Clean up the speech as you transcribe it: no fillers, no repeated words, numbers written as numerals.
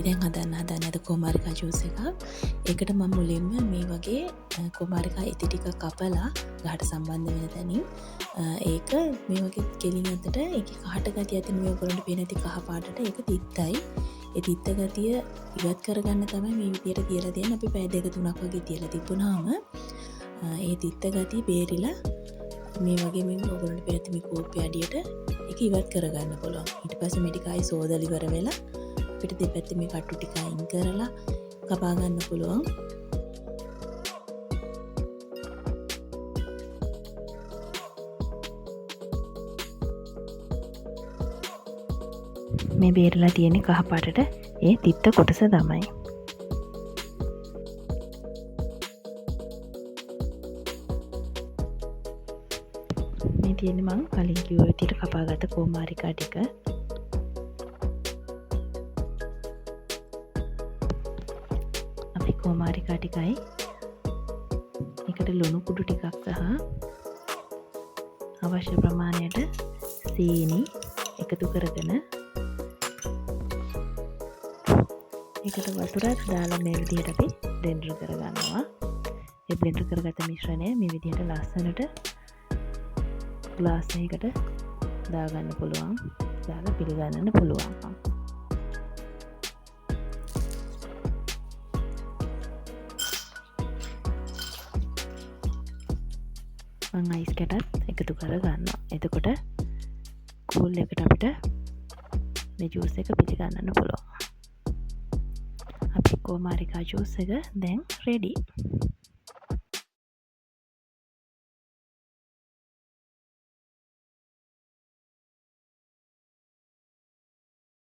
දැන් හදන්න අද කුමාරිකා ජූස් එකක්. ඒකට මම මුලින්ම මේ වගේ කුමාරිකා ඉති ටික කපලා ගහට සම්බන්ධ වෙන තැනින් ඒක මේ වගේ කෙලින් අතට ඒකේ කහට ගතිය ඇතින් මේ ඔයගොල්ලන්ට පේන ඇති කහ පාටට ඒක තිත්තයි. ඒ තිත්ත ගතිය ඉවත් කරගන්න තමයි මේ විදියට තියලා දෙන්නේ. අපි පැය 2-3ක් වගේ තියලා තිබුණාම ඒ තිත්ත ගතිය බේරිලා මේ වගේ මේ ඔයගොල්ලන්ට පේන ඇති මේ කෝප්පය අඩියට ඒක ඉවත් කරගන්න පුළුවන්. ඊට පස්සේ මේ ටික ආයි සෝදලා ඉවර වෙලා අපිට දෙපැත්තේ මේ කටු ටික අයින් කරලා කපා ගන්න පුළුවන්. මේ බේරලා තියෙන කහ පාටට ඒ තිත්ත කොටස තමයි. මේ තියෙන්නේ මම කලින් කිව්ව විදිහට කපාගත්ත කුමාරිකා ටික. අපි කුමාරිකා ටිකයි එකට ලුණු කුඩු ටිකක් සහ අවශ්‍ය ප්‍රමාණයට සීනි එකතු කරගෙන ඒකට වතුරත් දාලා මේ විදිහට අපි බ්ලෙන්ඩර් කරගන්නවා. මේ බ්ලෙන්ඩර් කරගත්ත මිශ්‍රණය මේ විදිහට ලස්සනට ග්ලාස් එකකට දාගන්න පුළුවන්. දාලා පිළිගන්නන්න පුළුවන්. මම අයිස් කැටත් එකතු කරගන්නවා. එතකොට කූල් එකට අපිට මේ ජූස් එක පිළිගන්නන්න පුළුවන්. අපි කුමාරිකා ජූස් එක දැන් රෙඩි.